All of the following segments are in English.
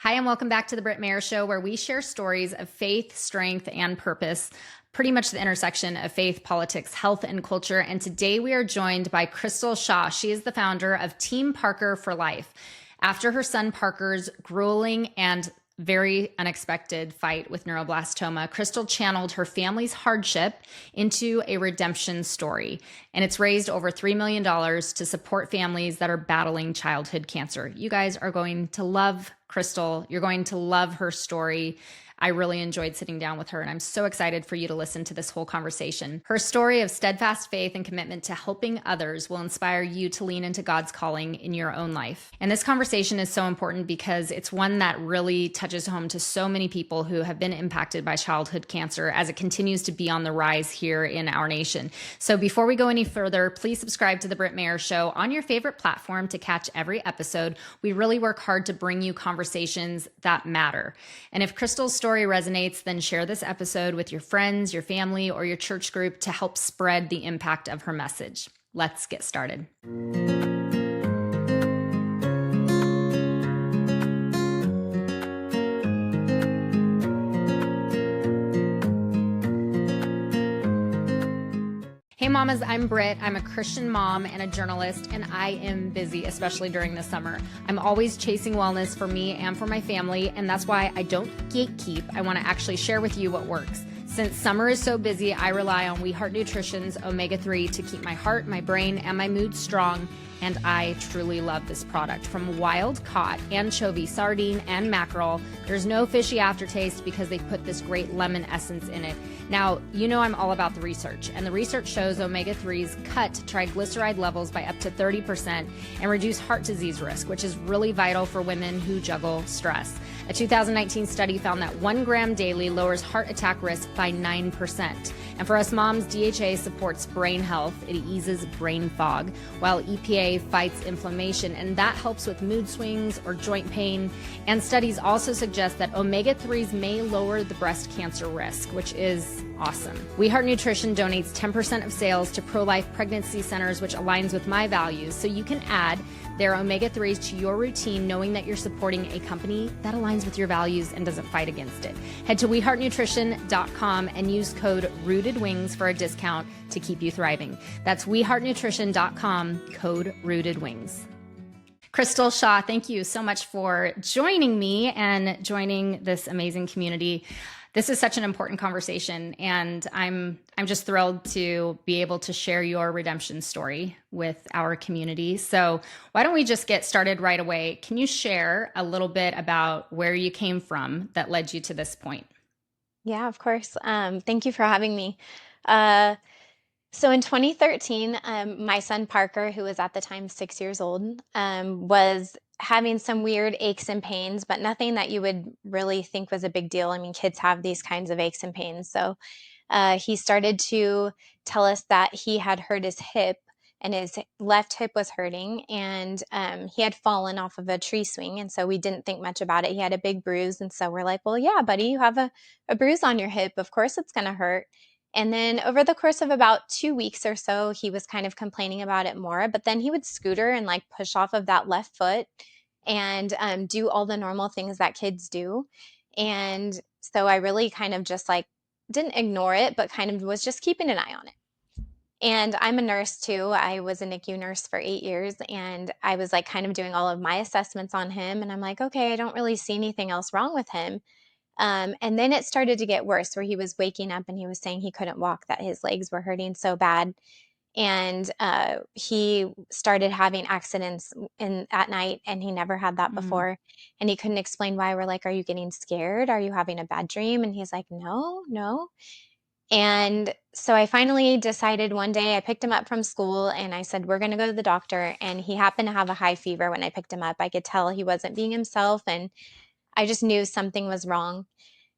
Hi, and welcome back to the Britt Mayer Show, where we share stories of faith, strength, and purpose, pretty much the intersection of faith, politics, health, and culture. And today we are joined by Crystal Shaw. She is the founder of Team Parker for Life. After her son Parker's grueling and very unexpected fight with neuroblastoma, Crystal channeled her family's hardship into a redemption story. And it's raised over $3 million to support families that are battling childhood cancer. You guys are going to love Crystal. You're going to love her story. I really enjoyed sitting down with her, and I'm so excited for you to listen to this whole conversation. Her story of steadfast faith and commitment to helping others will inspire you to lean into God's calling in your own life. And this conversation is so important because it's one that really touches home to so many people who have been impacted by childhood cancer as it continues to be on the rise here in our nation. So before we go any further, please subscribe to The Britt Mayer Show on your favorite platform to catch every episode. We really work hard to bring you conversations that matter. And if Crystal's story resonates, then share this episode with your friends, your family, or your church group to help spread the impact of her message. Let's get started. Hey mamas, I'm Britt. I'm a Christian mom and a journalist, and I am busy, especially during the summer. I'm always chasing wellness for me and for my family, and that's why I don't gatekeep. I want to actually share with you what works. Since summer is so busy, I rely on We Heart Nutrition's omega-3 to keep my heart, my brain, and my mood strong, and I truly love this product. From wild caught anchovy, sardine, and mackerel, there's no fishy aftertaste because they put this great lemon essence in it. Now, you know I'm all about the research, and the research shows omega-3s cut triglyceride levels by up to 30% and reduce heart disease risk, which is really vital for women who juggle stress. A 2019 study found that 1 gram daily lowers heart attack risk by 9%. And for us moms, DHA supports brain health. It eases brain fog, while EPA fights inflammation, and that helps with mood swings or joint pain. And studies also suggest that omega-3s may lower the breast cancer risk, which is awesome. We Heart Nutrition donates 10% of sales to pro-life pregnancy centers, which aligns with my values. So you can add their omega-3s to your routine, knowing that you're supporting a company that aligns with your values and doesn't fight against it. Head to weheartnutrition.com and use code ROOTEDWINGS for a discount to keep you thriving. That's weheartnutrition.com, code ROOTEDWINGS. Crystal Shaw, thank you so much for joining me and joining this amazing community. This is such an important conversation, and I'm just thrilled to be able to share your redemption story with our community. So why don't we just get started right away? Can you share a little bit about where you came from that led you to this point? Yeah, of course. Thank you for having me. Uh, so in 2013, my son Parker, who was at the time 6 years old, was having some weird aches and pains, but nothing that you would really think was a big deal. I mean, kids have these kinds of aches and pains. So he started to tell us that he had hurt his hip and his left hip was hurting, and he had fallen off of a tree swing. And so we didn't think much about it. He had a big bruise. And so we're like, well, yeah, buddy, you have a bruise on your hip. Of course it's going to hurt. And then over the course of about 2 weeks or so, he was kind of complaining about it more, but then he would scooter and like push off of that left foot and do all the normal things that kids do. And so I really kind of just like didn't ignore it, but kind of was just keeping an eye on it. And I'm a nurse too. I was a NICU nurse for 8 years, and I was like kind of doing all of my assessments on him. And I'm like, okay, I don't really see anything else wrong with him. And then it started to get worse where he was waking up and he was saying he couldn't walk, that his legs were hurting so bad. And he started having accidents at night, and he never had that Mm. before. And he couldn't explain why. We're like, are you getting scared? Are you having a bad dream? And he's like, no, no. And so I finally decided one day, I picked him up from school and I said, we're going to go to the doctor. And he happened to have a high fever when I picked him up. I could tell he wasn't being himself, and I just knew something was wrong.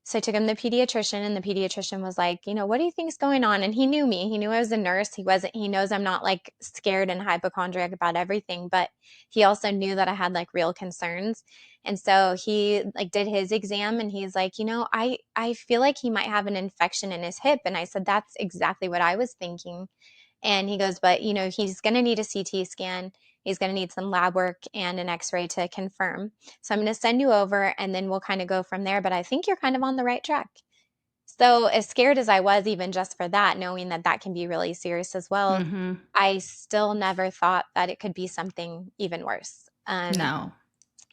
So I took him to the pediatrician, and the pediatrician was like, what do you think's going on? And he knew me. He knew I was a nurse. He knows I'm not like scared and hypochondriac about everything, but he also knew that I had like real concerns. And so he like did his exam, and he's like, I feel like he might have an infection in his hip. And I said, that's exactly what I was thinking. And he goes, but he's going to need a CT scan. He's going to need some lab work and an x-ray to confirm. So I'm going to send you over and then we'll kind of go from there. But I think you're kind of on the right track. So as scared as I was, even just for that, knowing that that can be really serious as well, Mm-hmm. I still never thought that it could be something even worse. No.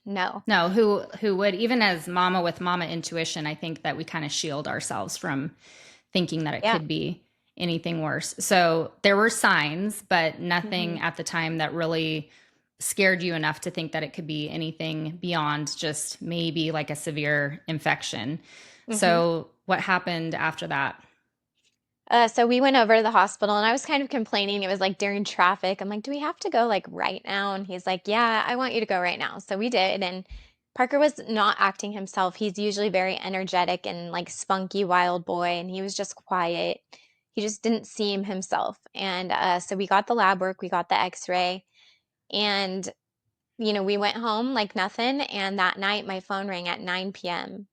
No. No, who would, even as mama with mama intuition, I think that we kind of shield ourselves from thinking that it Yeah. could be anything worse. So there were signs, but Hmm. nothing at the time that really scared you enough to think that it could be anything beyond just maybe like a severe infection. Hmm. So what happened after that? So we went over to the hospital and I was kind of complaining. It was like during traffic. I'm like, do we have to go like right now? And he's like, yeah, I want you to go right now. So we did. And Parker was not acting himself. He's usually very energetic and like spunky wild boy. And he was just quiet. He just didn't seem himself. And so we got the lab work, we got the x-ray, and we went home like nothing. And that night my phone rang at 9 p.m.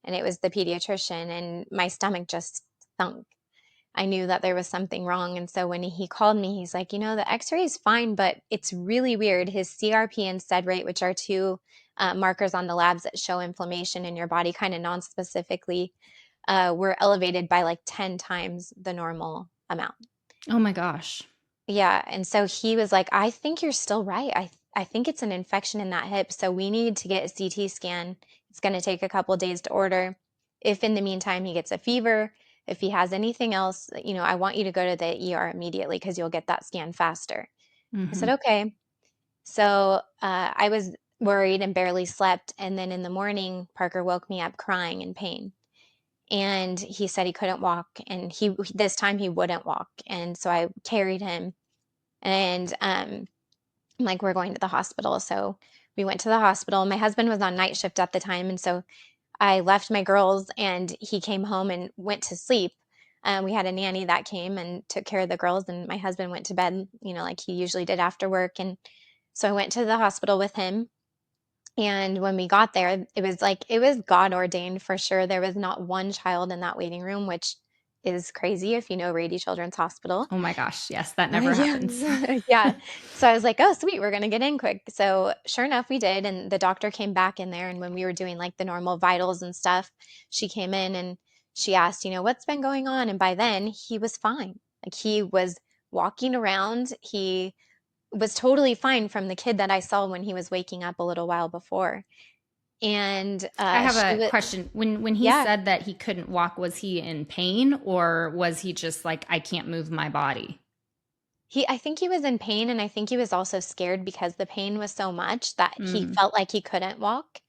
and it was the pediatrician and my stomach just sunk. I knew that there was something wrong. And so when he called me, he's like, the x-ray is fine, but it's really weird. His CRP and sed rate, which are two markers on the labs that show inflammation in your body, kind of non-specifically, were elevated by like 10 times the normal amount. Oh my gosh. Yeah, and so he was like, "I think you're still right. I think it's an infection in that hip, so we need to get a CT scan. It's going to take a couple days to order. If in the meantime he gets a fever, if he has anything else, I want you to go to the ER immediately because you'll get that scan faster." I Mm-hmm. said, "Okay." So I was worried and barely slept, and then in the morning, Parker woke me up crying in pain. And he said he couldn't walk, and he this time he wouldn't walk, and so I carried him and like we're going to the hospital. So we went to the hospital. My husband was on night shift at the time, and so I left my girls and he came home and went to sleep. We had a nanny that came and took care of the girls, and my husband went to bed, like he usually did after work. And so I went to the hospital with him. And when we got there, it was God ordained for sure. There was not one child in that waiting room, which is crazy if you know Rady Children's Hospital. Oh my gosh. Yes, that never Yeah. happens. Yeah. So I was like, "Oh, sweet, we're gonna get in quick." So sure enough, we did, and the doctor came back in there, and when we were doing like the normal vitals and stuff, she came in and she asked, "What's been going on?" And by then, he was fine. Like he was walking around. He was totally fine from the kid that I saw when he was waking up a little while before. And I have she a was, question. When he yeah, said that he couldn't walk, was he in pain or was he just like, I can't move my body? I think he was in pain, and I think he was also scared because the pain was so much that he Mm, felt like he couldn't walk.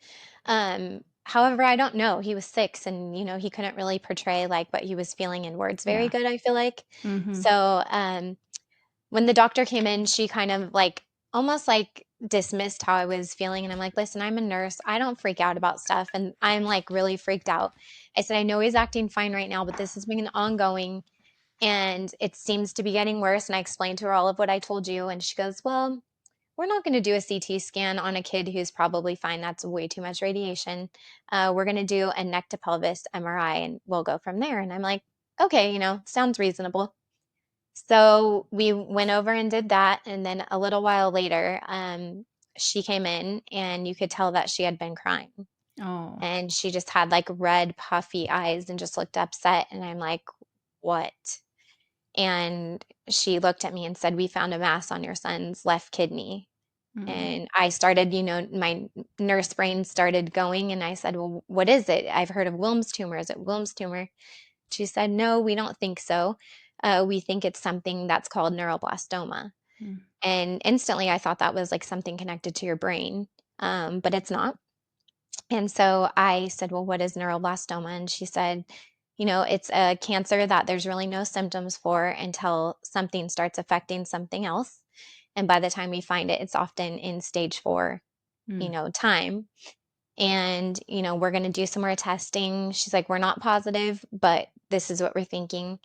However, I don't know. He was 6 and, he couldn't really portray like what he was feeling in words very yeah. good, I feel like. Mm-hmm. So, when the doctor came in, she kind of like almost like dismissed how I was feeling. And I'm like, listen, I'm a nurse. I don't freak out about stuff. And I'm like really freaked out. I said, I know he's acting fine right now, but this has been ongoing and it seems to be getting worse. And I explained to her all of what I told you. And she goes, well, we're not going to do a CT scan on a kid who's probably fine. That's way too much radiation. We're going to do a neck to pelvis MRI and we'll go from there. And I'm like, okay, sounds reasonable. So we went over and did that. And then a little while later, she came in and you could tell that she had been crying. Oh, And she just had like red, puffy eyes and just looked upset. And I'm like, what? And she looked at me and said, we found a mass on your son's left kidney. mm. And I started, my nurse brain started going. And I said, well, what is it? I've heard of Wilms tumor. Is it Wilms tumor? She said, no, we don't think so. We think it's something that's called neuroblastoma. Mm. And instantly I thought that was like something connected to your brain, but it's not. And so I said, well, what is neuroblastoma? And she said, it's a cancer that there's really no symptoms for until something starts affecting something else. And by the time we find it, it's often in stage 4, Mm. time. And, we're going to do some more testing. She's like, we're not positive, but this is what we're thinking.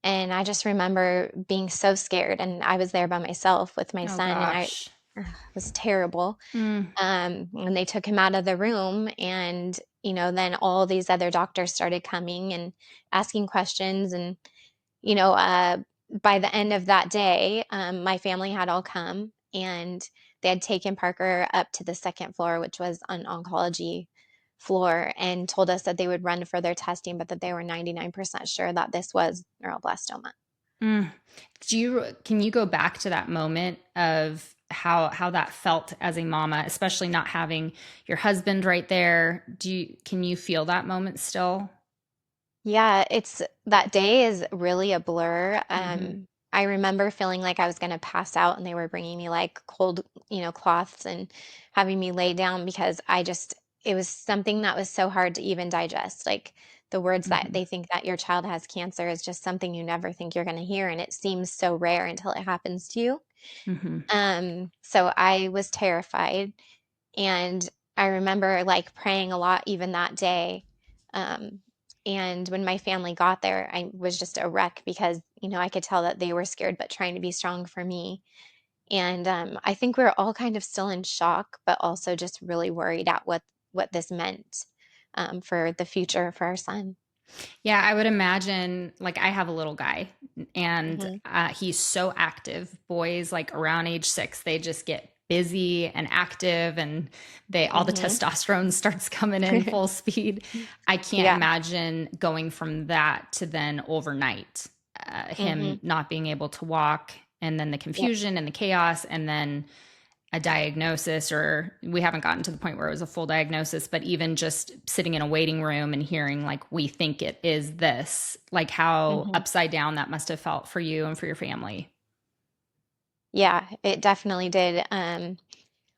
And I just remember being so scared. And I was there by myself with my Oh son, and gosh. it was terrible. Mm. When they took him out of the room, and, then all these other doctors started coming and asking questions. And, you know, uh, by the end of that day, my family had all come and they had taken Parker up to the second floor, which was an oncology floor, and told us that they would run further testing, but that they were 99% sure that this was neuroblastoma. Mm. Can you go back to that moment of how that felt as a mama, especially not having your husband right there? Can you feel that moment still? Yeah, it's that day is really a blur. Hmm. I remember feeling like I was going to pass out, and they were bringing me like cold, cloths and having me lay down because it was something that was so hard to even digest. Like the words that Hmm. they think that your child has cancer is just something you never think you're going to hear, and it seems so rare until it happens to you. Hmm. So I was terrified. And I remember like praying a lot even that day. Um, and when my family got there, I was just a wreck because, I could tell that they were scared, but trying to be strong for me. And I think we were all kind of still in shock, but also just really worried at what this meant for the future for our son. Yeah, I would imagine, like, I have a little guy and Hmm. he's so active. Boys, like around age 6, they just get busy and active, and all the Hmm. testosterone starts coming in full speed. I can't Yeah. imagine going from that to then overnight, Hmm. him not being able to walk, and then the Yep. confusion and the chaos, and then a diagnosis, or we haven't gotten to the point where it was a full diagnosis, but even just sitting in a waiting room and hearing like, we think it is this, like how Hmm. upside down that must have felt for you and for your family. Yeah, it definitely did.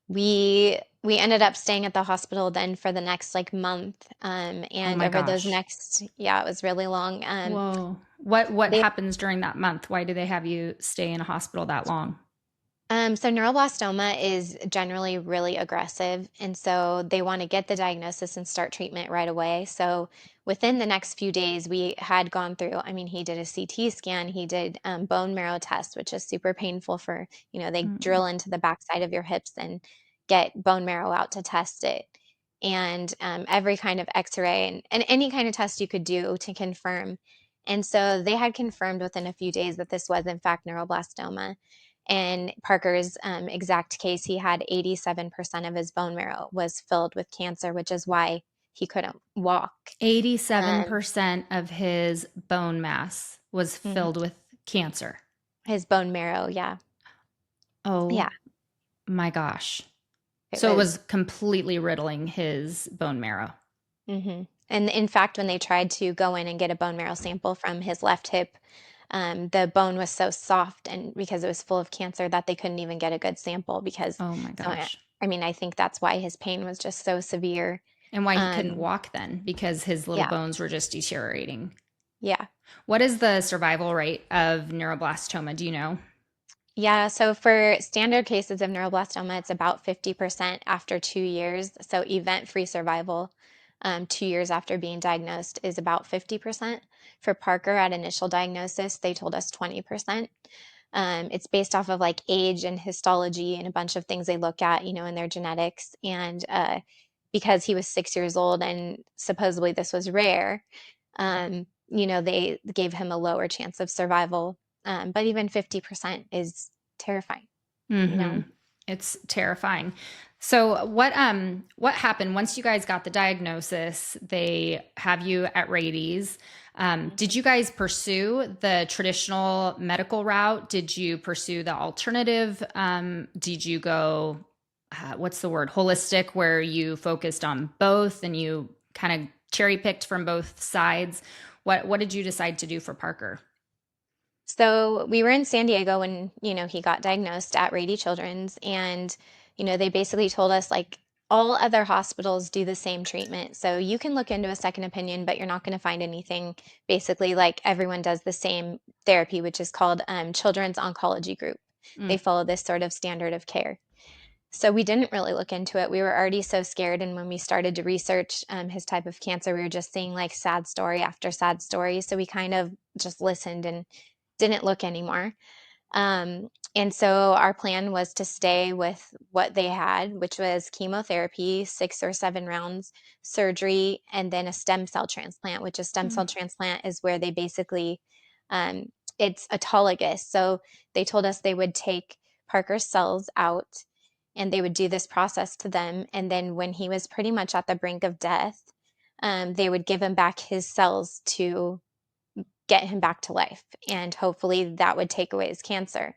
We ended up staying at the hospital then for the next like month. Oh And my over those gosh. next, yeah, it was really long. Whoa. What They happens during that month? Why do they have you stay in a hospital that long? So neuroblastoma is generally really aggressive, and so they want to get the diagnosis and start treatment right away. So within the next few days, we had gone through, I mean, he did a CT scan, he did bone marrow test, which is super painful for, they Mm. drill into the backside of your hips and get bone marrow out to test it. And every kind of x-ray and any kind of test you could do to confirm. And so they had confirmed within a few days that this was in fact neuroblastoma. In Parker's exact case, he had 87% of his bone marrow was filled with cancer, which is why he couldn't walk. Um, 87% of his bone mass was mhm. filled with cancer. His bone marrow, yeah, Oh yeah, my gosh. it So it was was. completely riddling his bone marrow. And in fact, when they tried to go in and get a bone marrow sample from his left hip, the bone was so soft and because it was full of cancer that they couldn't even get a good sample because Oh my so gosh. I mean, I think that's why his pain was just so severe. And why he couldn't Um, walk then, because his little yeah, bones were just deteriorating. yeah. What is the survival rate of neuroblastoma? Do you know? Yeah, so for standard cases of neuroblastoma, it's about 50% after 2 years. So event-free survival, 2 years after being diagnosed is about 50%. For Parker at initial diagnosis, they told us 20%. It's based off of like age and histology and a bunch of things they look at, in their genetics. And because he was 6 years old and supposedly this was rare, they gave him a lower chance of survival. But even 50% is terrifying, you Mm-hmm. know? It's terrifying. So what happened once you guys got the diagnosis? They have you at Rady's. Did Mhm. you guys pursue the traditional medical route? Did you pursue the alternative? Did you go, what's the word, holistic, where you focused on both and you kind of cherry picked from both sides? What did you decide to do for Parker? So we were in San Diego when, he got diagnosed at Rady Children's. And, they basically told us like all other hospitals do the same treatment. So you can look into a second opinion, but you're not going to find anything basically like everyone does the same therapy, which is called Children's Oncology Group. They Mm. follow this sort of standard of care. So we didn't really look into it. We were already so scared. And when we started to research his type of cancer, we were just seeing like sad story after sad story. So we kind of just listened and didn't look anymore. And so our plan was to stay with what they had, which was chemotherapy, 6 or 7 rounds, surgery, and then a stem cell transplant, which a stem Mm. cell transplant is where they basically, it's autologous. So they told us they would take Parker's cells out, and they would do this process to them. And then when he was pretty much at the brink of death, they would give him back his cells to get him back to life. And hopefully that would take away his cancer.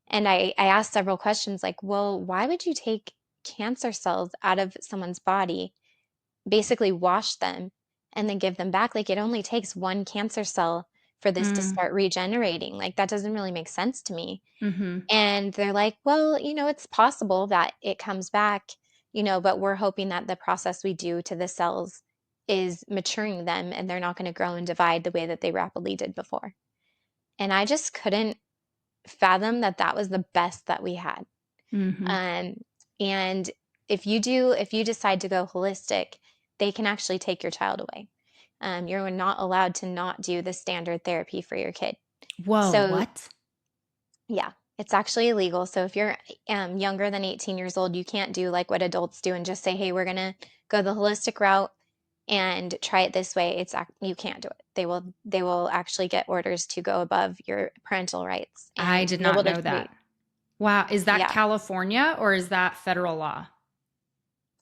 And I asked several questions like, well, why would you take cancer cells out of someone's body, basically wash them, and then give them back? Like, it only takes one cancer cell for this to Mm. start regenerating. Like, that doesn't really make sense to me. Mm-hmm. And they're like, well, it's possible that it comes back, but we're hoping that the process we do to the cells is maturing them and they're not going to grow and divide the way that they rapidly did before. And I just couldn't fathom that that was the best that we had. Mm-hmm. Um, and if you decide to go holistic, they can actually take your child away. You're not allowed to not do the standard therapy for your kid. Whoa, So what? yeah, it's actually illegal. So if you're younger than 18 years old, you can't do like what adults do and just say, "Hey, we're gonna go the holistic route and try it this way." You can't do it. They will actually get orders to go above your parental rights I and did be not able to know treat. that. Wow. Is that Yeah, California or is that federal law?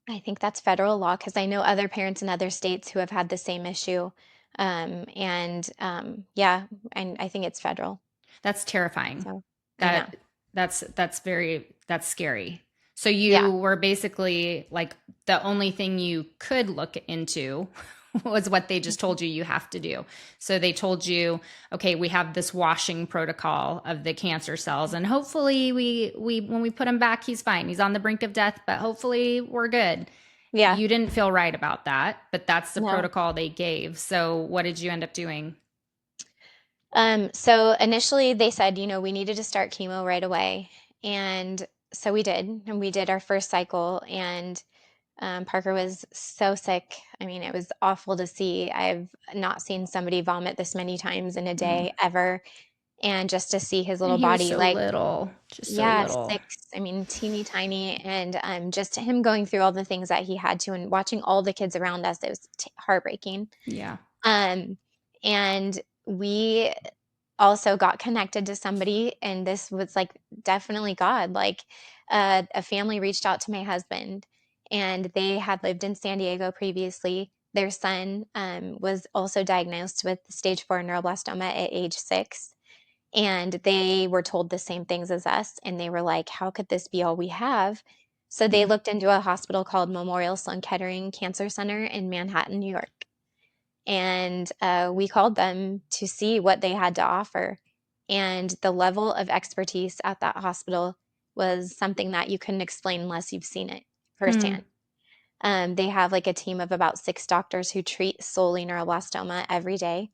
I think that's federal law because I know other parents in other states who have had the same issue. Yeah, and I think it's federal. That's terrifying. So I know. That's scary. So Yeah, you were basically like the only thing you could look into was what they just told you have to do. So they told you, okay, we have this washing protocol of the cancer cells, and hopefully we when we put him back, he's fine. He's on the brink of death, but hopefully we're good. yeah, You didn't feel right about that, but that's the no. protocol they gave. So what did you end up doing? So initially they said, we needed to start chemo right away. And so we did, and we did our first cycle, and Parker was so sick. I mean, it was awful to see. I've not seen somebody vomit this many times in a Mm. day ever. And just to see his And little he was body, so like, little, just so yeah, little. 6, I mean, teeny tiny. And just him going through all the things that he had to and watching all the kids around us, it was heartbreaking. Yeah. Um, and we also got connected to somebody, and this was like definitely God. Like, a family reached out to my husband, and they had lived in San Diego previously. Their son was also diagnosed with stage 4 neuroblastoma at age 6. And they were told the same things as us. And they were like, how could this be all we have? So they Mm. looked into a hospital called Memorial Sloan Kettering Cancer Center in Manhattan, New York. And we called them to see what they had to offer. And the level of expertise at that hospital was something that you couldn't explain unless you've seen it Mm. firsthand. They have like a team of about 6 doctors who treat solely neuroblastoma every day.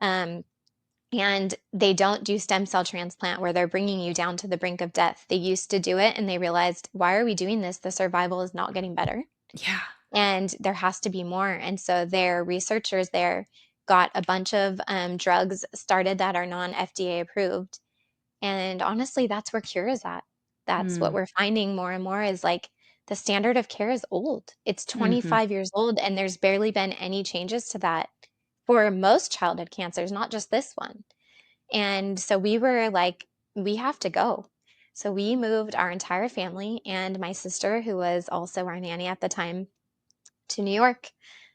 Um, and they don't do stem cell transplant where they're bringing you down to the brink of death. They used to do it and they realized, why are we doing this? The survival is not getting better Yeah. and there has to be more. And so their researchers there got a bunch of drugs started that are non-FDA approved. And honestly, that's where cure is at. That's what Mm. we're finding more and more is like the standard of care is old. It's Mm-hmm. 25 years old, and there's barely been any changes to that for most childhood cancers, not just this one. And so we were like, we have to go. So we moved our entire family and my sister, who was also our nanny at the time, to New York.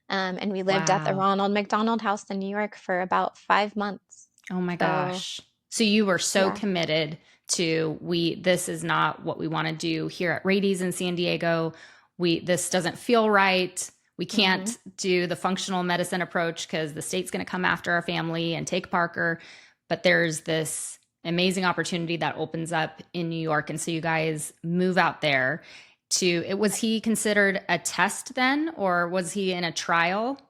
And we lived at the Wow. Ronald McDonald House in New York for about 5 months. Oh my So, gosh. So you were so yeah. committed to this is not what we want to do here at Rady's in San Diego. This doesn't feel right. We Hmm. can't do the functional medicine approach because the state's going to come after our family and take Parker. But there's this amazing opportunity that opens up in New York. And so you guys move out there was he considered a test then, or was he in a trial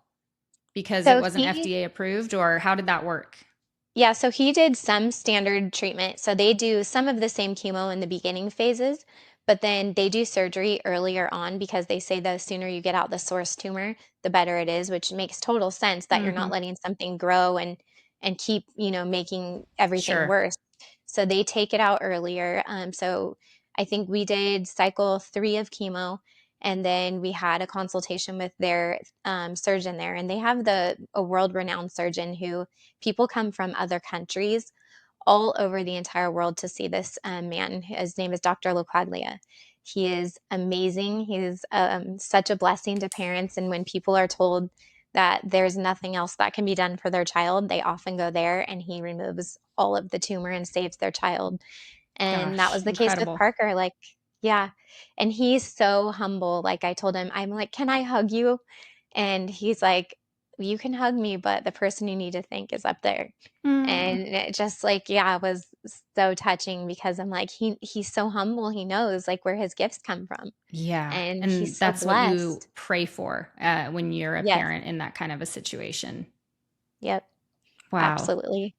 because it So wasn't he, FDA approved, or how did that work? yeah, so he did some standard treatment. So they do some of the same chemo in the beginning phases, but then they do surgery earlier on because they say the sooner you get out the source tumor, the better it is, which makes total sense that you're not Mm-hmm. letting something grow and keep, making everything Sure. worse. So they take it out earlier. So I think we did cycle 3 of chemo, and then we had a consultation with their surgeon there, and they have a world-renowned surgeon who people come from other countries all over the entire world to see this man. His name is Dr. LaQuaglia. He is amazing. He's such a blessing to parents. And when people are told that there's nothing else that can be done for their child, they often go there and he removes all of the tumor and saves their child. And that Gosh, was the case with incredible. Parker. Like, yeah. And he's so humble. Like, I told him, I'm like, can I hug you? And he's like, you can hug me, but the person you need to thank is up there. Mm. And it just like, yeah, it was so touching because I'm like, he's so humble. He knows like where his gifts come from. Yeah. And And he's so that's what you blessed. pray for when you're a Yes. parent in that kind of a situation. Yep. Wow. Absolutely.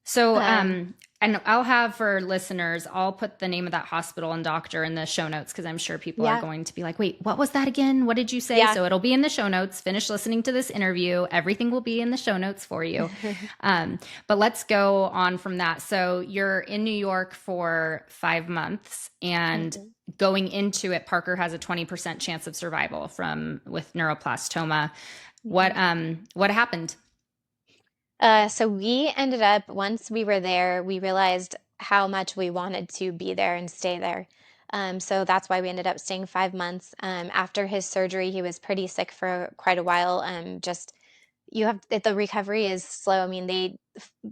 So, Um, and I'll have for listeners, I'll put the name of that hospital and doctor in the show notes because I'm sure people are yeah. going to be like, wait, what was that again? What did you say? Yeah. So it'll be in the show notes. Finish listening to this interview. Everything will be in the show notes for you. Um, but let's go on from that. So you're in New York for 5 months, and Mhm. going into it, Parker has a 20% chance of survival from with neuroblastoma. Mhm. What happened? So we ended up, once we were there, we realized how much we wanted to be there and stay there. So that's why we ended up staying 5 months. After his surgery, he was pretty sick for quite a while. Just the recovery is slow. I mean, they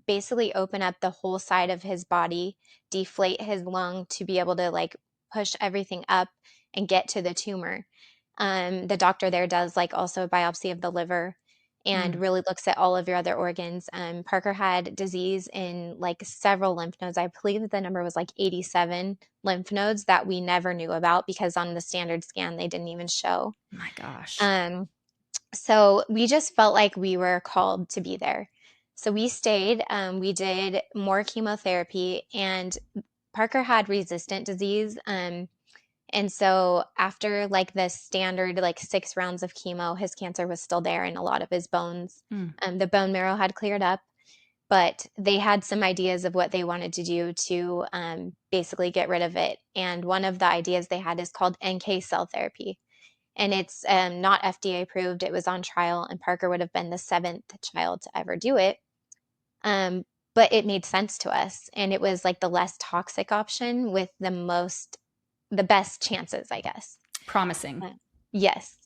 basically open up the whole side of his body, deflate his lung to be able to like push everything up and get to the tumor. The doctor there does like also a biopsy of the liver and Mm, really looks at all of your other organs. Parker had disease in like several lymph nodes. I believe the number was like 87 lymph nodes that we never knew about because on the standard scan they didn't even show. my gosh. Um, so we just felt like we were called to be there. So we stayed. We did more chemotherapy, and Parker had resistant disease. And so after like the standard like 6 rounds of chemo, his cancer was still there in a lot of his bones. Mm, The bone marrow had cleared up, but they had some ideas of what they wanted to do to basically get rid of it. And one of the ideas they had is called NK cell therapy. And it's not FDA approved. It was on trial, and Parker would have been the seventh child to ever do it. Um, but it made sense to us, and it was like the less toxic option with the best chances, I guess. promising. Uh, Yes.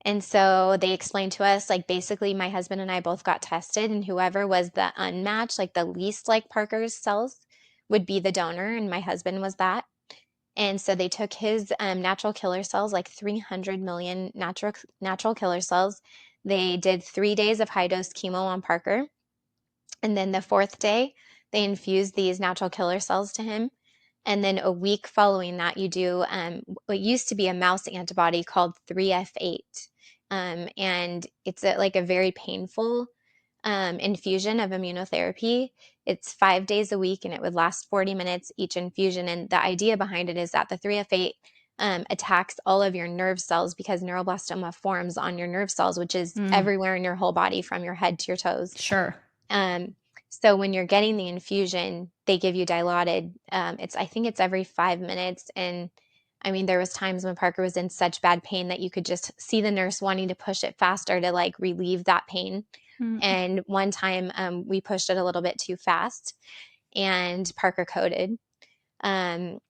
And so they explained to us, like, basically, my husband and I both got tested, and whoever was the unmatched, like the least like Parker's cells, would be the donor. And my husband was that. And so they took his natural killer cells, like 300 million natural killer cells. They did 3 days of high dose chemo on Parker. And then the fourth day, they infused these natural killer cells to him. And then a week following that, you do what used to be a mouse antibody called 3F8. And it's like a very painful infusion of immunotherapy. It's 5 days a week and it would last 40 minutes each infusion. And the idea behind it is that the 3F8 attacks all of your nerve cells because neuroblastoma forms on your nerve cells, which is Mm, everywhere in your whole body from your head to your toes. sure. Um, so when you're getting the infusion, they give you Dilaudid. I think it's every 5 minutes. And I mean, there was times when Parker was in such bad pain that you could just see the nurse wanting to push it faster to like relieve that pain. Mm, And one time we pushed it a little bit too fast and Parker coded. And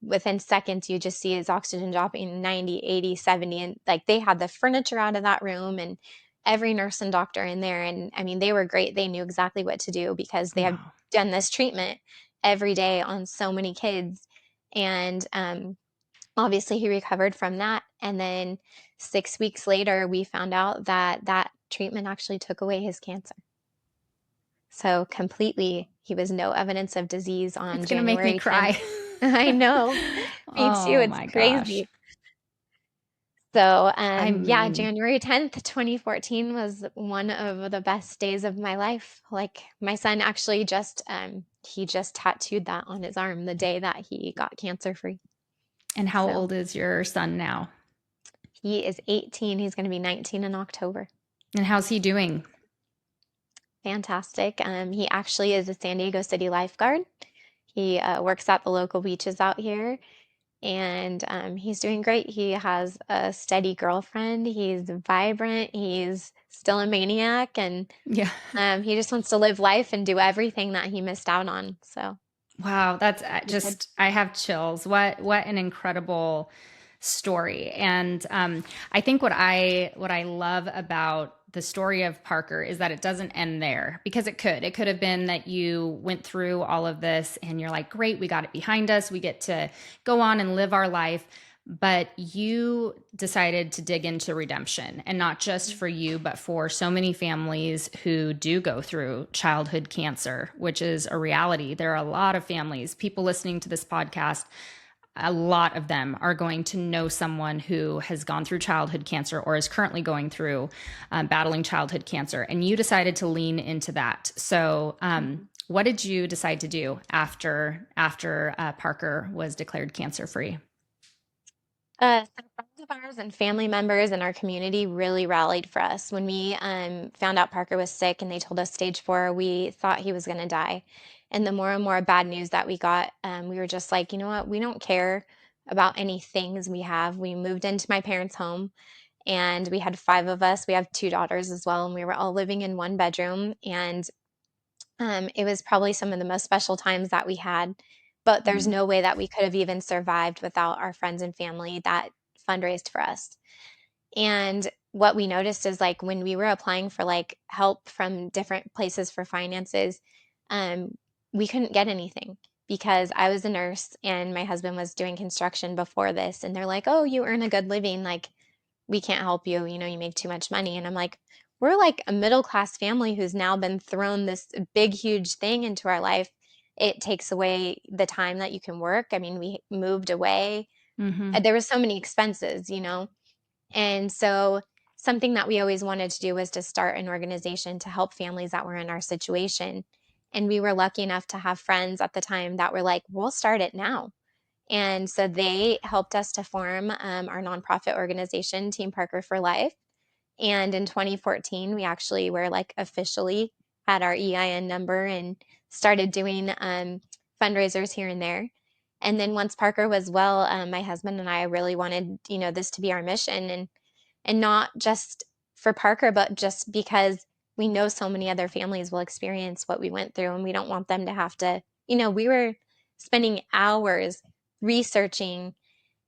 within seconds, you just see his oxygen dropping 90, 80, 70. And like they had the furniture out of that room and every nurse and doctor in there. And I mean, they were great. They knew exactly what to do because they had wow. done this treatment every day on so many kids. And obviously, he recovered from that. And then 6 weeks later, we found out that that treatment actually took away his cancer. So completely, he was no evidence of disease on It's going to make me January 10th. cry. I know. Me too. Oh It's my gosh. crazy. So, I yeah, mean, January 10th, 2014 was one of the best days of my life. Like my son actually he just tattooed that on his arm the day that he got cancer free. and how So old is your son now? he is 18. He's going to be 19 in October. And how's he doing? Fantastic. He actually is a San Diego City lifeguard. He works at the local beaches out here. and he's doing great. He has a steady girlfriend. He's vibrant. He's still a maniac, and Yeah. he just wants to live life and do everything that he missed out on. So Wow, that's he's good. I have chills. What an incredible story. And I think what I love about the story of Parker is that it doesn't end there, because it could. It could have been that you went through all of this and you're like, great, we got it behind us. We get to go on and live our life. But you decided to dig into redemption, and not just for you, but for so many families who do go through childhood cancer, which is a reality. There are a lot of families, people listening to this podcast, a lot of them are going to know someone who has gone through childhood cancer or is currently going through battling childhood cancer. And you decided to lean into that. So, what did you decide to do after Parker was declared cancer free? Some friends of ours and family members in our community really rallied for us. When we found out Parker was sick and they told us stage 4, we thought he was going to die. And the more and more bad news that we got, we were just like, you know what? We don't care about any things we have. We moved into my parents' home and we had 5 of us. We have 2 daughters as well. And we were all living in one bedroom. And it was probably some of the most special times that we had, but there's Mm, no way that we could have even survived without our friends and family that fundraised for us. And what we noticed is like when we were applying for like help from different places for finances, um, we couldn't get anything because I was a nurse and my husband was doing construction before this. And they're like, oh, you earn a good living. Like, we can't help you. You know, you make too much money. And I'm like, we're like a middle class family who's now been thrown this big, huge thing into our life. It takes away the time that you can work. I mean, we moved away. hmm There was so many expenses, and so something that we always wanted to do was to start an organization to help families that were in our situation. And we were lucky enough to have friends at the time that were like, we'll start it now. And so they helped us to form our nonprofit organization, Team Parker for Life. And in 2014, we actually were like officially had our EIN number and started doing fundraisers here and there. And then once Parker was well, my husband and I really wanted, this to be our mission, and not just for Parker, but just because we know so many other families will experience what we went through, and we don't want them to have to, we were spending hours researching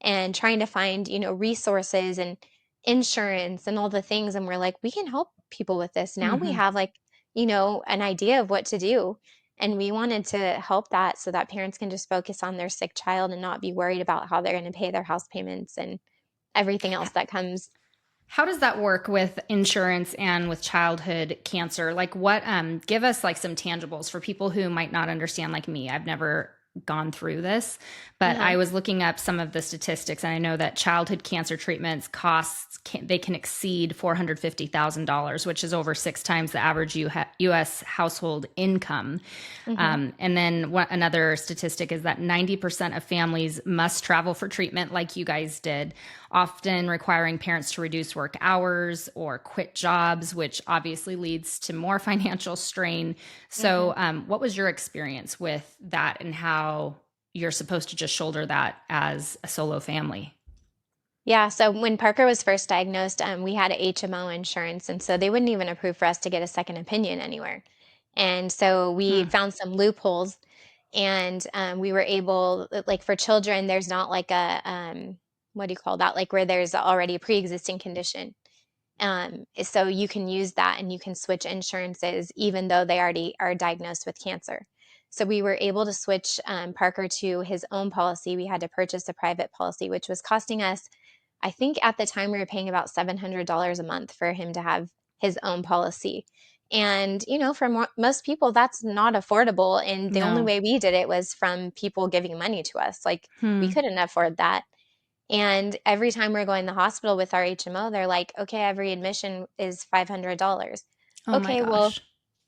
and trying to find, resources and insurance and all the things. And we're like, we can help people with this. Now we hmm have like, an idea of what to do. And we wanted to help that so that parents can just focus on their sick child and not be worried about how they're going to pay their house payments and everything else that comes. How does that work with insurance and with childhood cancer? Like what give us like some tangibles for people who might not understand, like me. I've never gone through this, but Uh-huh. I was looking up some of the statistics, and I know that childhood cancer treatments they can exceed $450,000, which is over 6 times the average U.S. household income. Hmm. And then another statistic is that 90% of families must travel for treatment, like you guys did, often requiring parents to reduce work hours or quit jobs, which obviously leads to more financial strain. Hmm. So, what was your experience with that, and how you're supposed to just shoulder that as a solo family? Yeah, so when Parker was first diagnosed, we had HMO insurance, and so they wouldn't even approve for us to get a second opinion anywhere. And so we Hmm. found some loopholes, and we were able, like for children, there's not like a what do you call that? Like where there's already a pre-existing condition. So you can use that and you can switch insurances even though they already are diagnosed with cancer. So we were able to switch Parker to his own policy. We had to purchase a private policy, which was costing us, I think at the time we were paying about $700 a month for him to have his own policy. And, for most people, that's not affordable. And the only No. way we did it was from people giving money to us. Like, we Hmm. couldn't afford that. And every time we're going to the hospital with our HMO, they're like, okay, every admission is $500. Oh my Okay, well, gosh.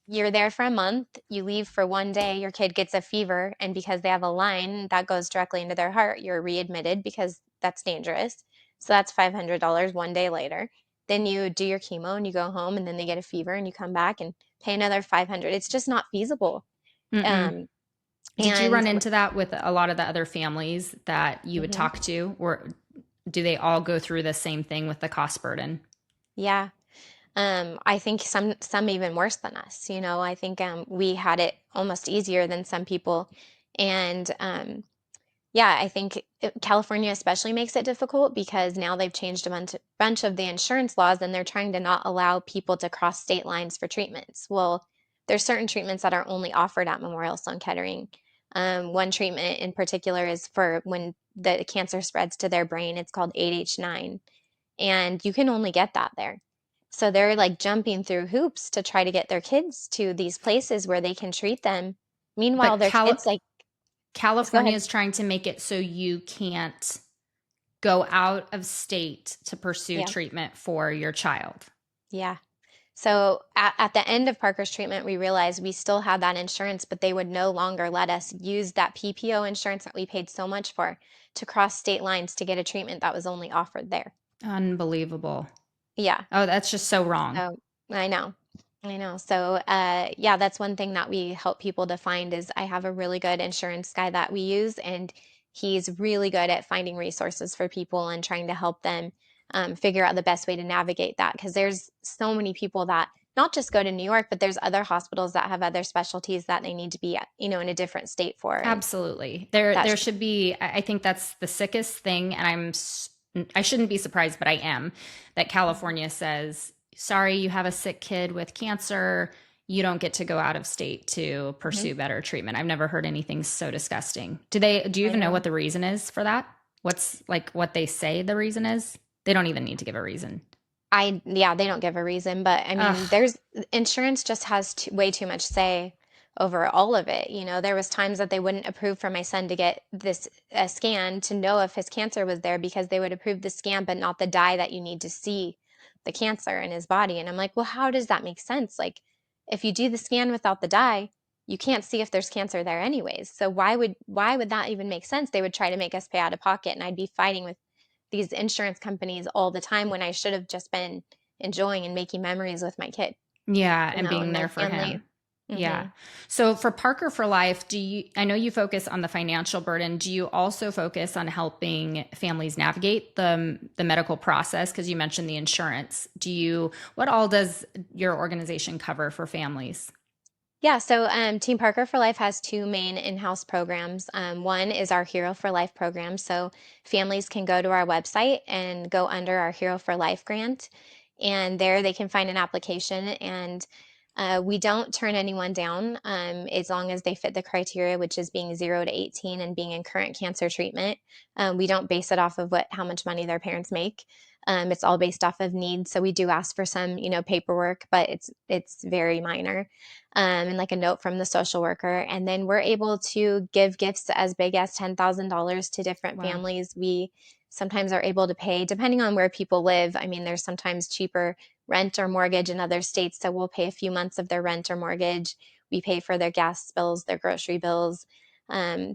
you're there for a month, you leave for one day, your kid gets a fever, and because they have a line that goes directly into their heart, you're readmitted because that's dangerous. So that's $500 one day later. Then you do your chemo and you go home, and then they get a fever and you come back and pay another 500. It's just not feasible. Mm-mm. Um, Did you run And into that with a lot of the other families that you would mhm, talk to, or do they all go through the same thing with the cost burden? yeah. I think some even worse than us. I think we had it almost easier than some people, and yeah, I think California especially makes it difficult because now they've changed a bunch of the insurance laws, and they're trying to not allow people to cross state lines for treatments. Well, there's certain treatments that are only offered at Memorial Sloan Kettering. One treatment in particular is for when the cancer spreads to their brain. It's called 8H9, and you can only get that there. So they're like jumping through hoops to try to get their kids to these places where they can treat them. Meanwhile, But their kids like, go California ahead. is trying to make it so you can't go out of state to pursue Yeah, treatment for your child. yeah. So at the end of Parker's treatment, we realized we still had that insurance, but they would no longer let us use that PPO insurance that we paid so much for to cross state lines to get a treatment that was only offered there. Unbelievable. Yeah. Oh, that's just so wrong. So I know. I know. So yeah, that's one thing that we help people to find is I have a really good insurance guy that we use, and he's really good at finding resources for people and trying to help them figure out the best way to navigate that. Because there's so many people that not just go to New York, but there's other hospitals that have other specialties that they need to be, in a different state for, and Absolutely. There that's should be, I think that's the sickest thing. And I shouldn't be surprised, but I am, that California says, sorry, you have a sick kid with cancer. You don't get to go out of state to mhm, pursue better treatment. I've never heard anything so disgusting. Do you I even know know. what the reason is for that? What's like what they say the reason is? They don't even need to give a reason. Yeah, they don't give a reason, but I mean, Ugh. there's insurance just has way too much say over all of it. There was times that they wouldn't approve for my son to get this scan to know if his cancer was there because they would approve the scan, but not the dye that you need to see the cancer in his body. And I'm like, well, how does that make sense? Like, if you do the scan without the dye, you can't see if there's cancer there anyways. So why would that even make sense? They would try to make us pay out of pocket, and I'd be fighting with these insurance companies all the time when I should have just been enjoying and making memories with my kid, Yeah, and and being my there for him. family. Yeah. Mhm. So for Parker for Life, I know you focus on the financial burden. Do you also focus on helping families navigate the medical process? Because you mentioned the insurance. What all does your organization cover for families? Yeah, so Team Parker for Life has two main in-house programs. One is our Hero for Life program. So families can go to our website and go under our Hero for Life grant, and there they can find an application. And we don't turn anyone down as long as they fit the criteria, which is being 0 to 18 and being in current cancer treatment. We don't base it off of how much money their parents make. It's all based off of need. So we do ask for some, paperwork, but it's very minor, and like a note from the social worker. And then we're able to give gifts as big as $10,000 to different Wow. families. We sometimes are able to pay, depending on where people live. I mean, there's sometimes cheaper rent or mortgage in other states. So we'll pay a few months of their rent or mortgage. We pay for their gas bills, their grocery bills,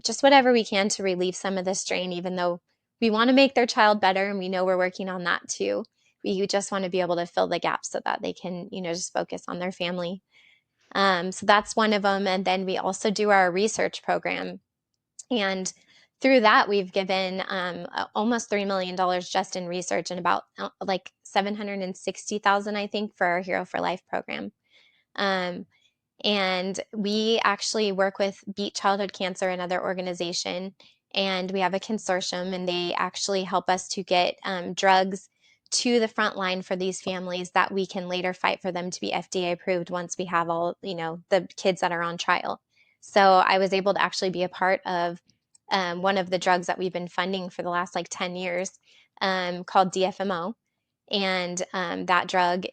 just whatever we can to relieve some of the strain, even though we want to make their child better. And we know we're working on that too. We just want to be able to fill the gaps so that they can, just focus on their family. So that's one of them. And then we also do our research program. And through that, we've given almost $3 million just in research, and about like 760,000, I think, for our Hero for Life program. Um, and we actually work with Beat Childhood Cancer, another organization, and we have a consortium, and they actually help us to get drugs to the front line for these families that we can later fight for them to be FDA approved once we have all, the kids that are on trial. So I was able to actually be a part of one of the drugs that we've been funding for the last like 10 years, called DFMO. And that drug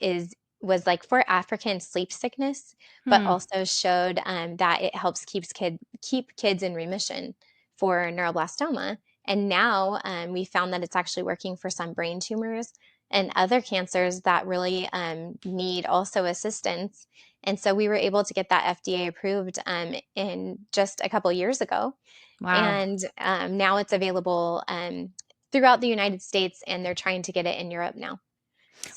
was like for African sleep sickness, but Hmm. also showed that it helps keep kids in remission for neuroblastoma. And now we found that it's actually working for some brain tumors and other cancers that really need also assistance. And so we were able to get that FDA approved in just a couple years ago, Wow. and now it's available throughout the United States, and they're trying to get it in Europe now.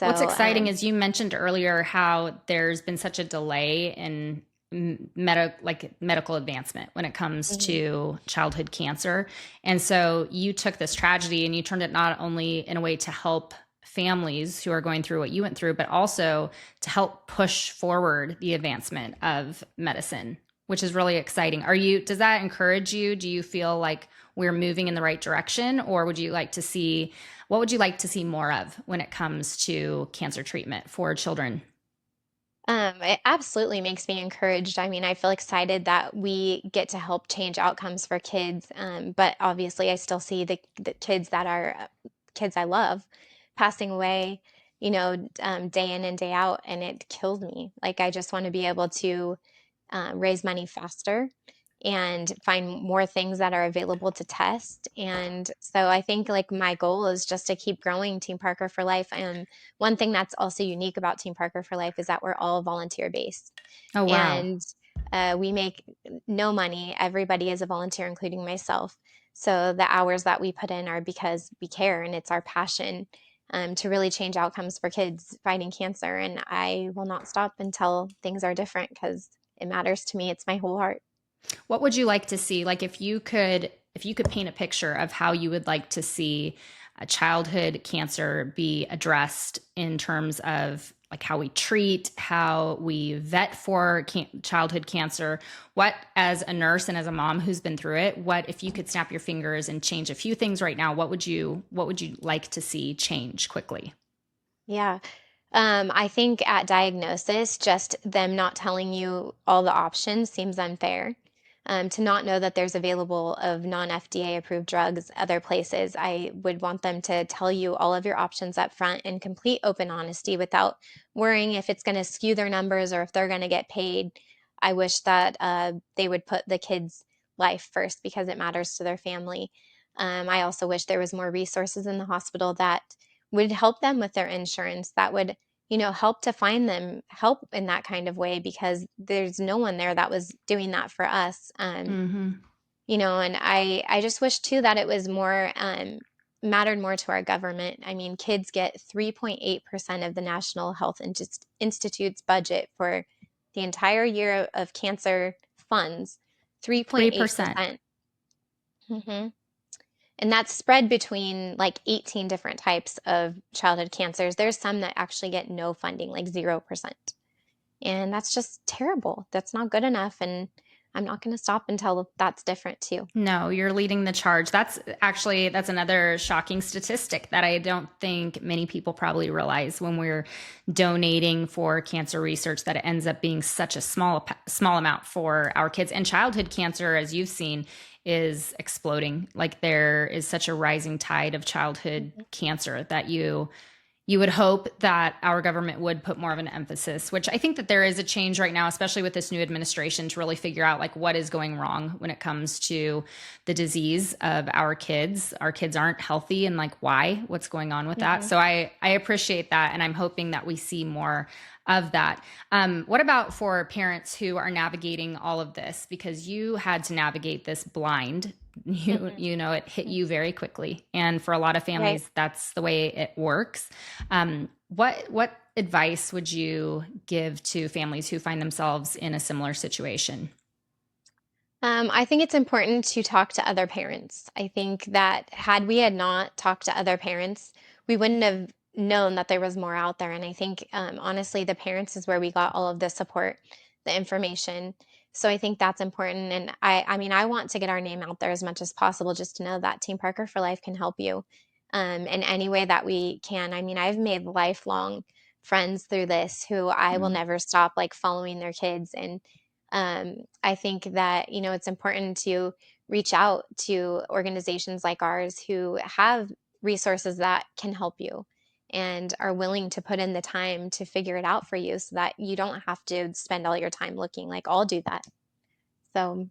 What's So exciting is you mentioned earlier how there's been such a delay in medical advancement when it comes Mhm. to childhood cancer. And so you took this tragedy and you turned it not only in a way to help families who are going through what you went through, but also to help push forward the advancement of medicine, which is really exciting. Does that encourage you? Do you feel like we're moving in the right direction, or what would you like to see more of when it comes to cancer treatment for children? It absolutely makes me encouraged. I mean, I feel excited that we get to help change outcomes for kids. But obviously, I still see the kids that are kids I love passing away, day in and day out, and it kills me. Like, I just want to be able to raise money faster and find more things that are available to test. And so I think like my goal is just to keep growing Team Parker for Life. And one thing that's also unique about Team Parker for Life is that we're all volunteer based. Oh, wow. And we make no money. Everybody is a volunteer, including myself. So the hours that we put in are because we care and it's our passion to really change outcomes for kids fighting cancer. And I will not stop until things are different because it matters to me. It's my whole heart. What would you like to see? Like if you could paint a picture of how you would like to see a childhood cancer be addressed in terms of like how we treat, how we vet for childhood cancer, what as a nurse and as a mom who's been through it, what if you could snap your fingers and change a few things right now, what would you like to see change quickly? Yeah. I think at diagnosis, just them not telling you all the options seems unfair. To not know that there's available of non-FDA approved drugs other places, I would want them to tell you all of your options up front in complete open honesty without worrying if it's going to skew their numbers or if they're going to get paid. I wish that they would put the kids' life first because it matters to their family. I also wish there was more resources in the hospital that would help them with their insurance, that would help to find them help in that kind of way because there's no one there that was doing that for us. Hmm. And I just wish too that it was more mattered more to our government. I mean, kids get 3.8% of the National Health Institute's budget for the entire year of cancer funds. 3%. 3.8%. Mm-hmm. And that's spread between like 18 different types of childhood cancers. There's some that actually get no funding, like 0%. And that's just terrible. That's not good enough. And I'm not going to stop until that's different too. No, you're leading the charge. That's another shocking statistic that I don't think many people probably realize when we're donating for cancer research that it ends up being such a small amount for our kids. And childhood cancer, as you've seen, is exploding. Like there is such a rising tide of childhood Mhm. cancer that you would hope that our government would put more of an emphasis, which I think that there is a change right now, especially with this new administration, to really figure out like what is going wrong when it comes to the disease of our kids. Our kids aren't healthy and like what's going on with that. Mhm. So I appreciate that. And I'm hoping that we see more of that. What about for parents who are navigating all of this? Because you had to navigate this blind. It hit Mhm. you very quickly, and for a lot of Right. families, that's the way it works. What advice would you give to families who find themselves in a similar situation? I think it's important to talk to other parents. I think that had not talked to other parents, we wouldn't have known that there was more out there. And I think, honestly, the parents is where we got all of the support, the information. So I think that's important. And I mean, I want to get our name out there as much as possible, just to know that Team Parker for Life can help you, in any way that we can. I mean, I've made lifelong friends through this who I will Mm. never stop like following their kids and I think that, it's important to reach out to organizations like ours who have resources that can help you and are willing to put in the time to figure it out for you so that you don't have to spend all your time looking. Like I'll do that. So,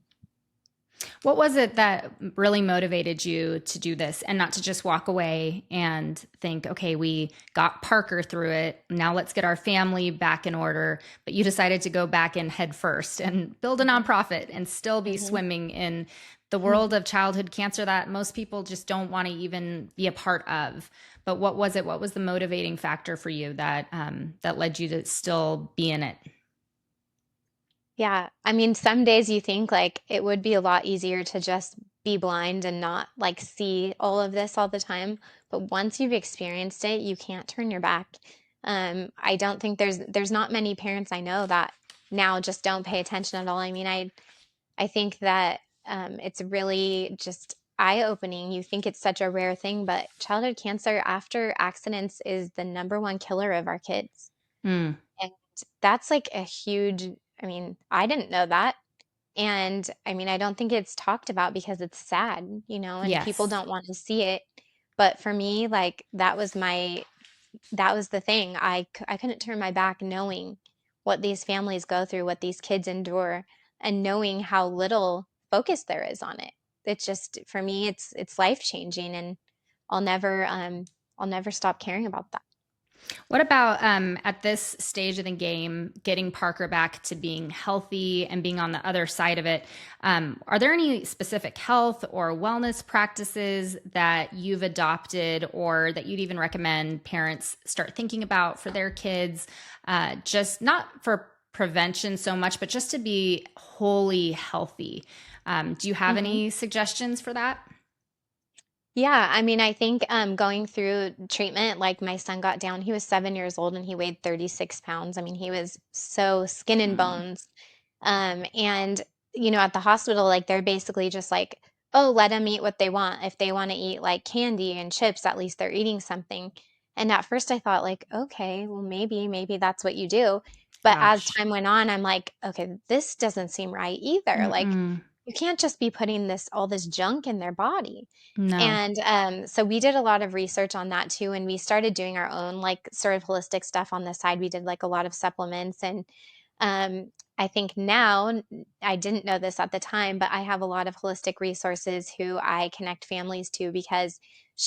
What was it that really motivated you to do this and not to just walk away and think, okay, we got Parker through it. Now let's get our family back in order. But you decided to go back in head first and build a mhm, nonprofit and still be mhm. swimming in the world of childhood cancer that most people just don't want to even be a part of. But what was it? What was the motivating factor for you that led you to still be in it? Yeah. I mean, some days you think like it would be a lot easier to just be blind and not like see all of this all the time. But once you've experienced it, you can't turn your back. I don't think there's not many parents I know that now just don't pay attention at all. I mean, I think that it's really just eye-opening. You think it's such a rare thing, but childhood cancer after accidents is the number one killer of our kids. Mm, And that's like a huge, I mean, I didn't know that. And I mean, I don't think it's talked about because it's sad, and people yes. don't want to see it. But for me, like that was the thing. I couldn't turn my back knowing what these families go through, what these kids endure, and knowing how little focus there is on it. It's just for me, it's life changing, and I'll never um I'll never stop caring about that. What about at this stage of the game, getting Parker back to being healthy and being on the other side of it? Are there any specific health or wellness practices that you've adopted or that you'd even recommend parents start thinking about for their kids? Just not for prevention so much, but just to be wholly healthy. Do you have Mhm. any suggestions for that? Yeah, I mean, I think going through treatment, like my son got down, he was 7 years old and he weighed 36 pounds. I mean, he was so skin and Mm, bones. And at the hospital, like they're basically just like, oh, let them eat what they want. If they want to eat like candy and chips, at least they're eating something. And at first I thought like, okay, well maybe that's what you do. But as gosh. time went on, I'm like, okay, this doesn't seem right either. Like Mm-mm. you can't just be putting all this junk in their body. No. And so we did a lot of research on that too, and we started doing our own like sort of holistic stuff on the side. We did like a lot of supplements, and I think now, I didn't know this at the time, but I have a lot of holistic resources who I connect families to because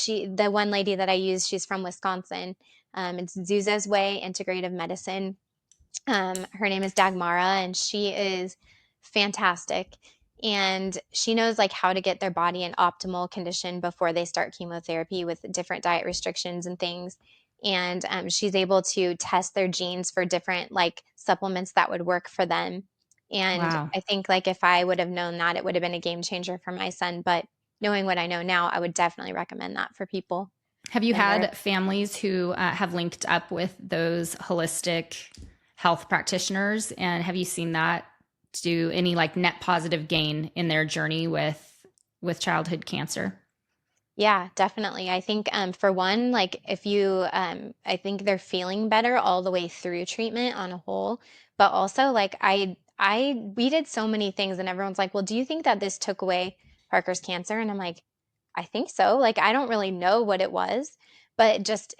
the one lady that I use, she's from Wisconsin. It's Zuza's Way Integrative Medicine. Her name is Dagmara, and she is fantastic. And she knows like how to get their body in optimal condition before they start chemotherapy with different diet restrictions and things. And she's able to test their genes for different like supplements that would work for them. And Wow. I think like if I would have known that, it would have been a game changer for my son. But knowing what I know now, I would definitely recommend that for people. Have you And they're had families who have linked up with those holistic health practitioners? And have you seen that do any like net positive gain in their journey with childhood cancer? Yeah, definitely. I think for one, like if you I think they're feeling better all the way through treatment on a whole, but also like we did so many things and everyone's like, "Well, do you think that this took away Parker's cancer?" And I'm like, "I think so." Like I don't really know what it was, but just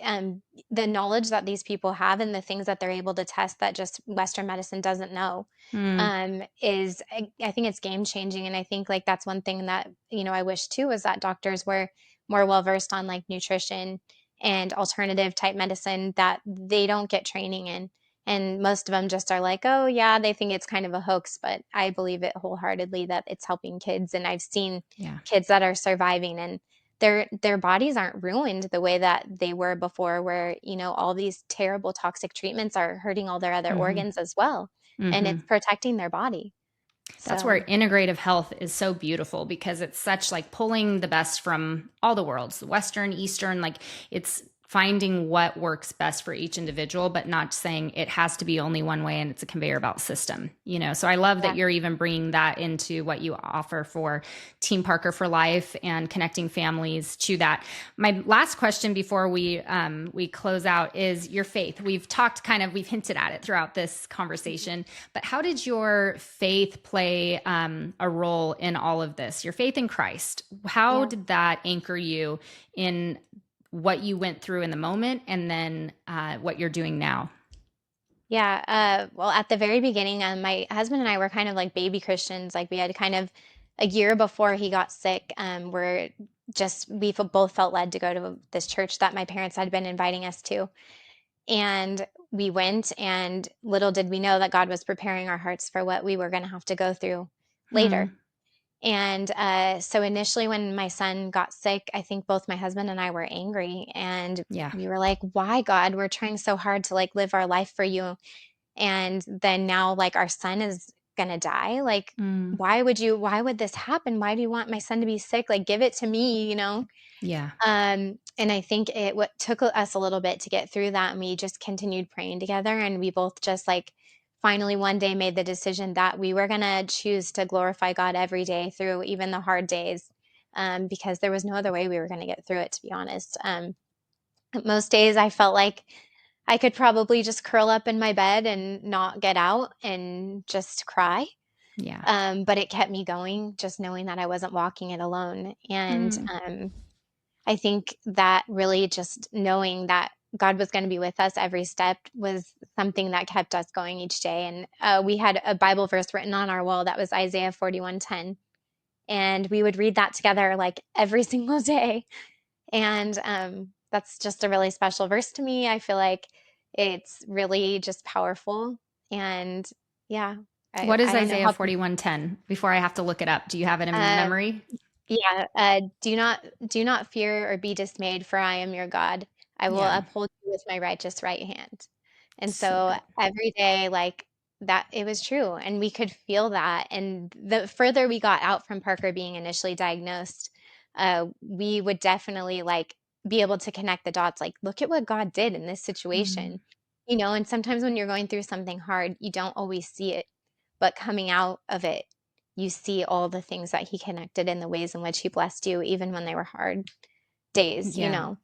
the knowledge that these people have and the things that they're able to test that just Western medicine doesn't know Mm, is I think it's game changing. And I think like that's one thing that, I wish too was that doctors were more well versed on like nutrition and alternative type medicine that they don't get training in. And most of them just are like, oh, yeah, they think it's kind of a hoax, but I believe it wholeheartedly that it's helping kids. And I've seen yeah. kids that are surviving and their bodies aren't ruined the way that they were before, where, all these terrible toxic treatments are hurting all their other Hmm. organs as well. And Hmm. it's protecting their body. That's where So, integrative health is so beautiful because it's such like pulling the best from all the worlds, the Western, Eastern, like it's finding what works best for each individual, but not saying it has to be only one way and it's a conveyor belt system, you know? So I love that you're exactly. even bringing that into what you offer for Team Parker for Life and connecting families to that. My last question before we close out is your faith. We've hinted at it throughout this conversation, but how did your faith play a role in all of this? Your faith in Christ, how Yeah. did that anchor you in what you went through in the moment and then what you're doing now? Yeah, well, at the very beginning, my husband and I were kind of like baby Christians. Like we had kind of a year before he got sick, both felt led to go to this church that my parents had been inviting us to. And we went, and little did we know that God was preparing our hearts for what we were going to have to go through later. Hmm. And so initially, when my son got sick, I think both my husband and I were angry, and Yeah. we were like, "Why, God? We're trying so hard to like live our life for you." And then now, like, our son is gonna die. Like, Mm. why would this happen? Why do you want my son to be sick? Like, give it to me, you know? Yeah. And I think what took us a little bit to get through that, and we just continued praying together, and we both just like finally one day made the decision that we were gonna choose to glorify God every day through even the hard days, because there was no other way we were gonna get through it, to be honest. Most days I felt like I could probably just curl up in my bed and not get out and just cry. Yeah. But it kept me going, just knowing that I wasn't walking it alone. And Mm. I think that really just knowing that God was going to be with us every step was something that kept us going each day. And we had a Bible verse written on our wall that was Isaiah 41:10, and we would read that together like every single day. And that's just a really special verse to me. I feel like it's really just powerful. And yeah, What is I don't know Isaiah how. 41:10? Before I have to look it up, do you have it in Uh, memory? Yeah, do not fear or be dismayed, for I am your God. I will Yeah. uphold you with my righteous right hand. And So so good. every day, like that, it was true, and we could feel that. And the further we got out from Parker being initially diagnosed, we would definitely like be able to connect the dots. Like, look at what God did in this Mm. situation, you know. And sometimes when you're going through something hard, you don't always see it, but coming out of it, you see all the things that he connected in the ways in which he blessed you, even when they were hard days, you Yeah. know?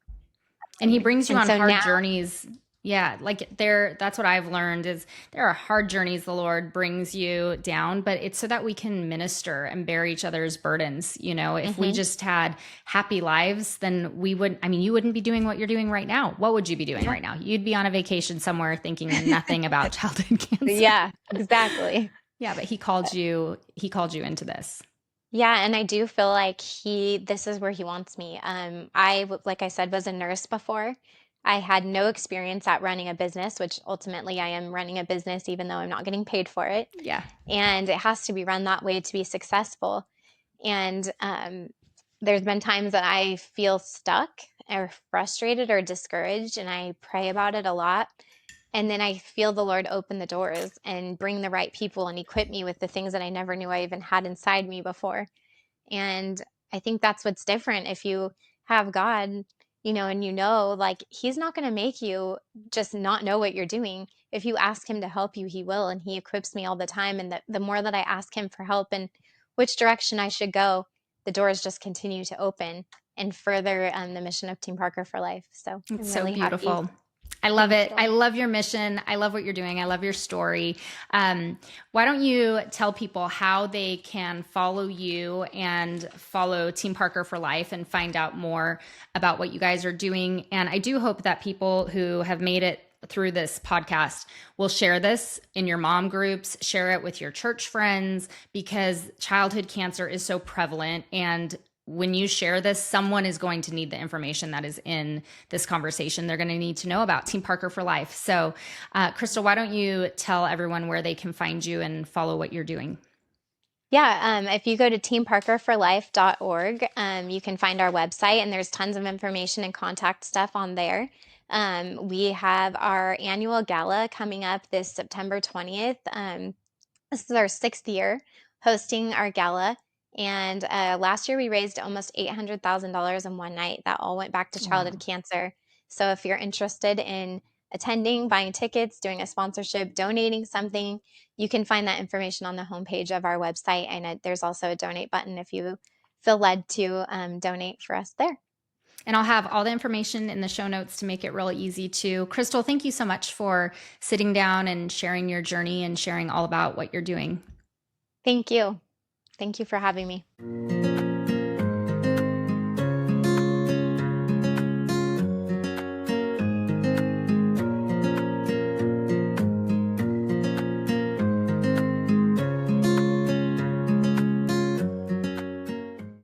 And he brings you And on so hard now, journeys. Yeah, like that's what I've learned is there are hard journeys the Lord brings you down, but it's so that we can minister and bear each other's burdens. You know, if we mhm, just had happy lives, then we would, I mean, you wouldn't be doing what you're doing right now. What would you be doing yeah. right now? You'd be on a vacation somewhere thinking nothing about childhood cancer. Yeah, exactly. Yeah, but he called you into this. Yeah, and I do feel like this is where he wants me. Like I said, was a nurse before. I had no experience at running a business, which ultimately I am running a business, even though I'm not getting paid for it. Yeah. And it has to be run that way to be successful. And there's been times that I feel stuck or frustrated or discouraged, and I pray about it a lot. And then I feel the Lord open the doors and bring the right people and equip me with the things that I never knew I even had inside me before. And I think that's what's different if you have God, you know, and you know, like, He's not going to make you just not know what you're doing. If you ask Him to help you, He will. And He equips me all the time. And the more that I ask Him for help and which direction I should go, the doors just continue to open and further the mission of Team Parker for Life. So I'm It's so really happy. beautiful. I love Thank it. I you. love your mission. I love what you're doing. I love your story. Why don't you tell people how they can follow you and follow Team Parker for Life and find out more about what you guys are doing? And I do hope that people who have made it through this podcast will share this in your mom groups, share it with your church friends, because childhood cancer is so prevalent. And when you share this, someone is going to need the information that is in this conversation. They're going to need to know about Team Parker for Life. So, Crystal, why don't you tell everyone where they can find you and follow what you're doing? Yeah, if you go to teamparkerforlife.org, you can find our website, and there's tons of information and contact stuff on there. We have our annual gala coming up this September 20th. This is our 6th year hosting our gala. And last year we raised almost $800,000 in one night. That all went back to childhood Wow. cancer. So if you're interested in attending, buying tickets, doing a sponsorship, donating something, you can find that information on the homepage of our website. And there's also a donate button if you feel led to donate for us there. And I'll have all the information in the show notes to make it real easy too. Crystal, thank you so much for sitting down and sharing your journey and sharing all about what you're doing. Thank you. Thank you for having me.